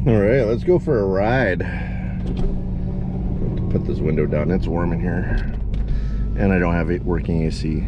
All right, let's go for a ride. Put this window down. It's warm in here, and I don't have it working AC.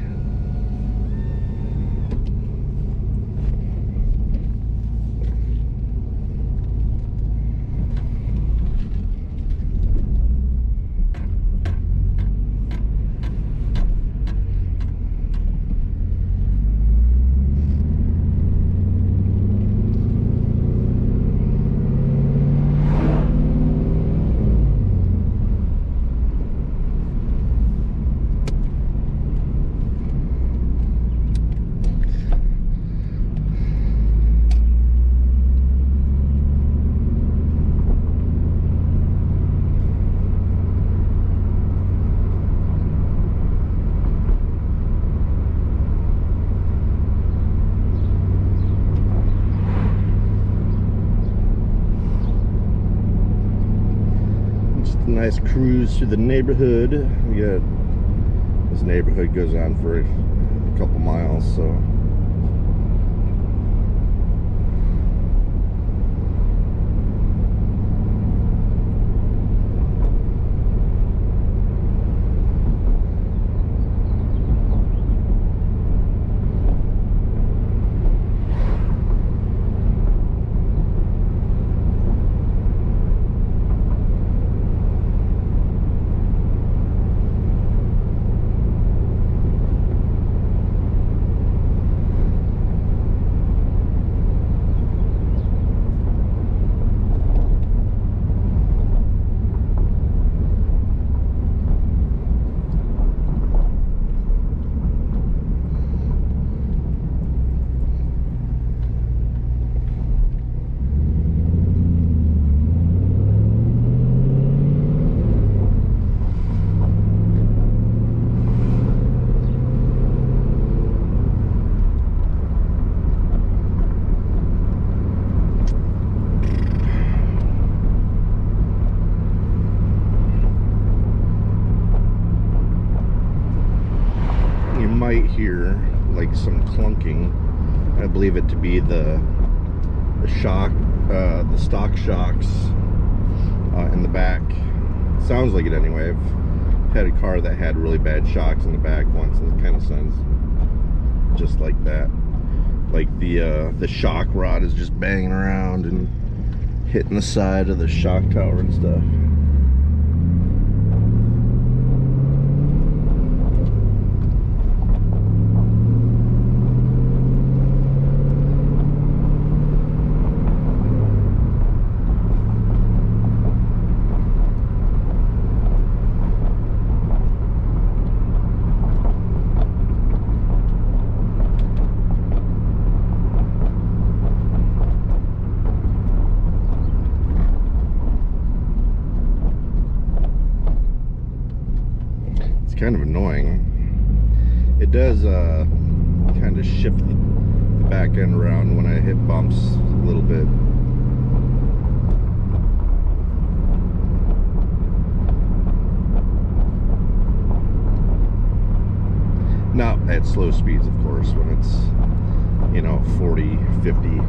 Nice cruise through the neighborhood. We got this neighborhood goes on for a couple miles, so might hear like some clunking. I believe it to be the stock shocks in the back. Sounds like it anyway. I've had a car that had really bad shocks in the back once, and it kind of sounds just like that. Like the shock rod is just banging around and hitting the side of the shock tower and stuff. Kind of annoying. It does kind of shift the back end around when I hit bumps a little bit. Not at slow speeds, of course, when it's, you know, 40, 50.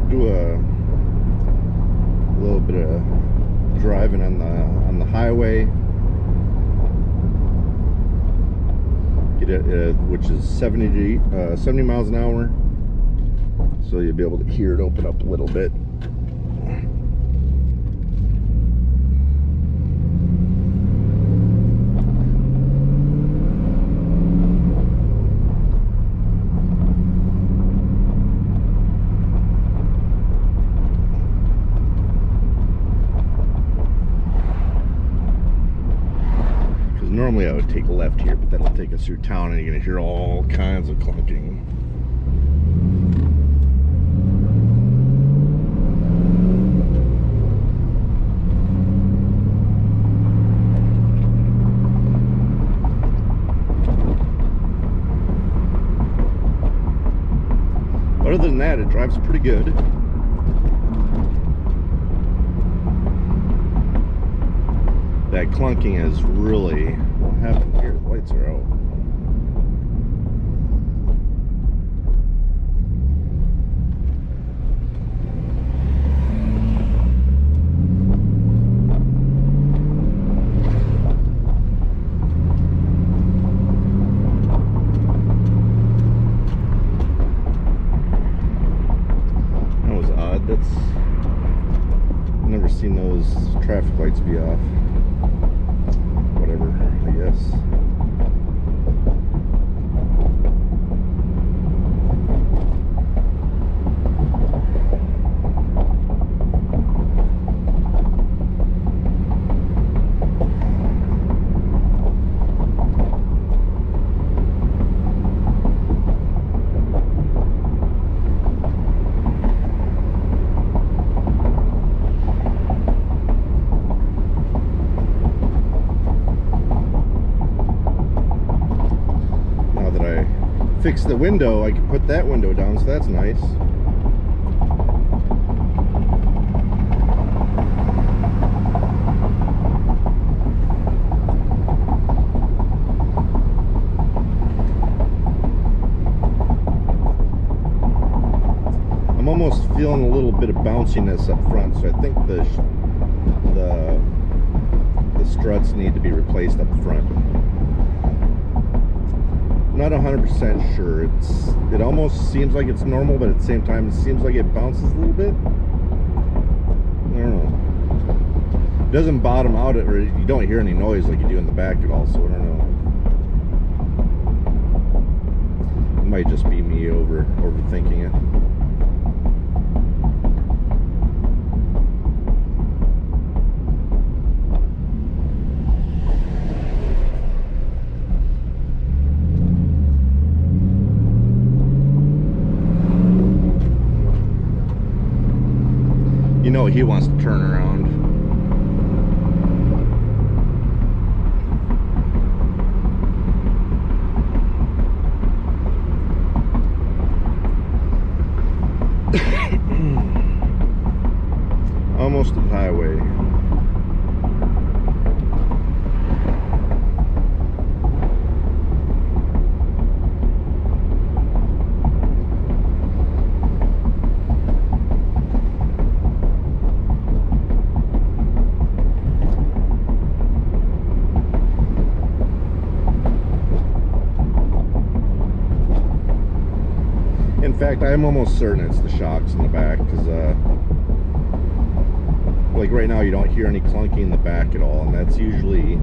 Do a little bit of driving on the highway, get it, which is 70 miles an hour, so you'll be able to hear it open up a little bit. Normally I would take a left here, but that'll take us through town and you're going to hear all kinds of clunking. Other than that, it drives pretty good. Yeah, clunking is really what happened here. The lights are out. That was odd. That's I've never seen those traffic lights be off. Whatever, I guess. Fix the window, I can put that window down, so that's nice. I'm almost feeling a little bit of bounciness up front, so I think the struts need to be replaced up front. Not 100% sure. It almost seems like it's normal, but at the same time it seems like it bounces a little bit. I don't know. It doesn't bottom out, or you don't hear any noise like you do in the back at all, so I don't know. It might just be me overthinking it. You know he wants to turn around. Almost to the highway. In fact, I'm almost certain it's the shocks in the back, because like right now you don't hear any clunking in the back at all, and that's usually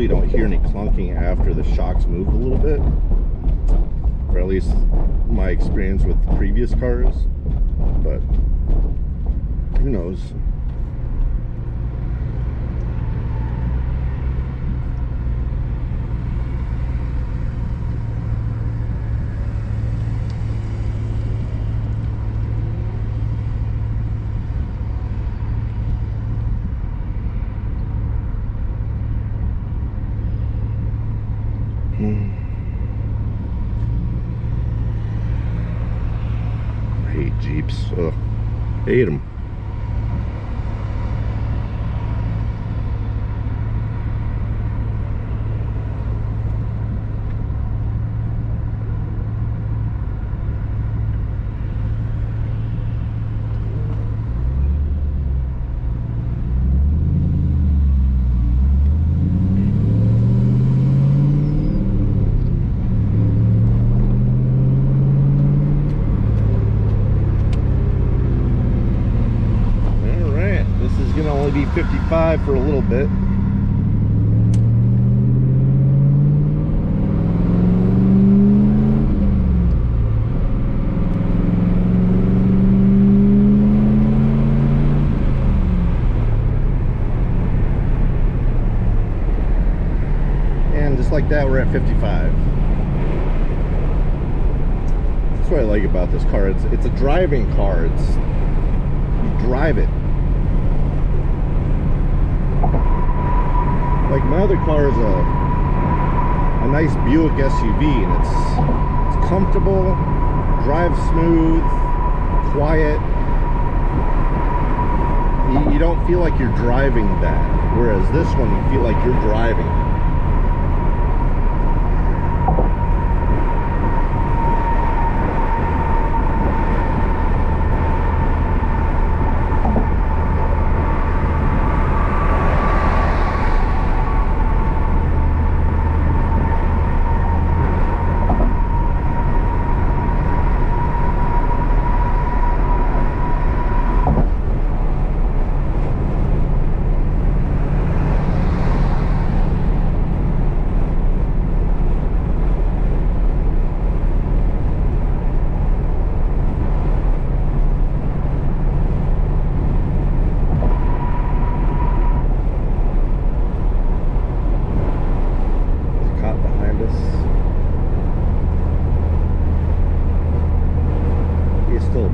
don't hear any clunking after the shocks move a little bit, or at least my experience with previous cars, but who knows. I hate Jeeps. Ugh. Hate them. Gonna only be 55 for a little bit. And just like that, we're at 55. That's what I like about this car. It's a driving car. You drive it. Like my other car is a nice Buick SUV, and it's comfortable, drives smooth, quiet. You you don't feel like you're driving that, whereas this one you feel like you're driving it.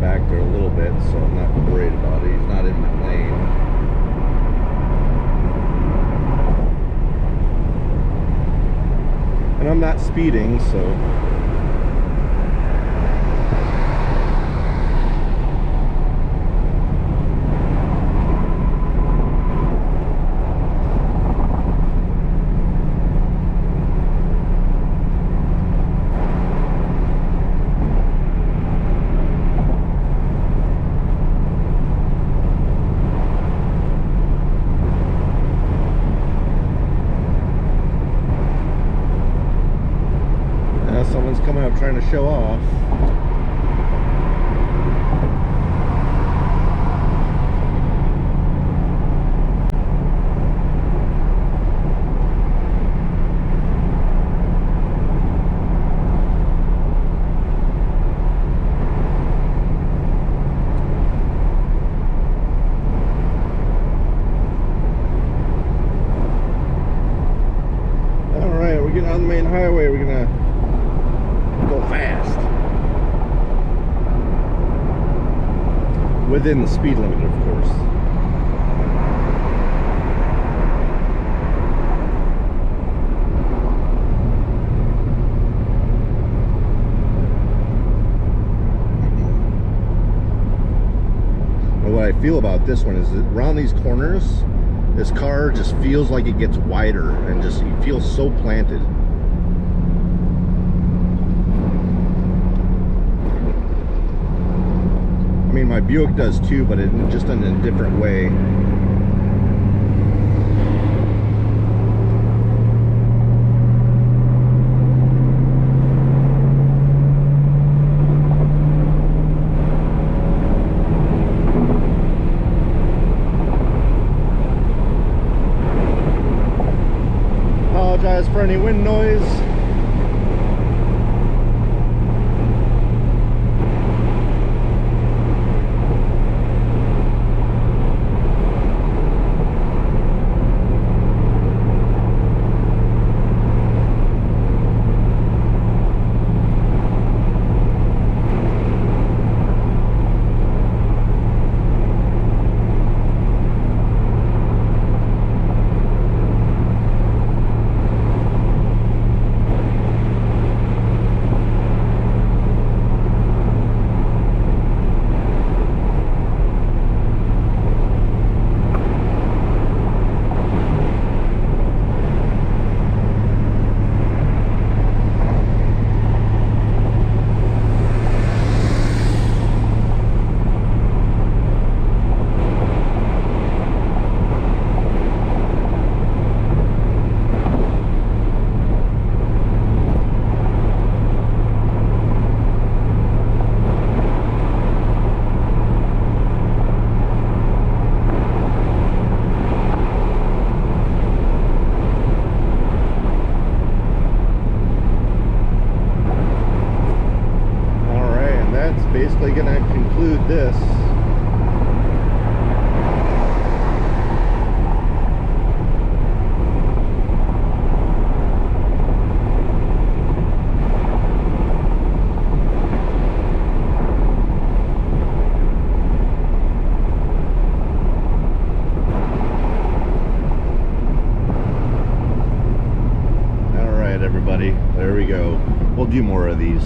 Back there a little bit, so I'm not worried about it. He's not in my lane. And I'm not speeding, so someone's coming up trying to show off. All right, we're getting on the main highway. We're gonna go fast within the speed limit, of course. And what I feel about this one is that around these corners, this car just feels like it gets wider and just it feels so planted. I mean, my Buick does too, but just in a different way. Apologize for any wind noise. Basically going to conclude this. All right, everybody, there we go. We'll do more of these.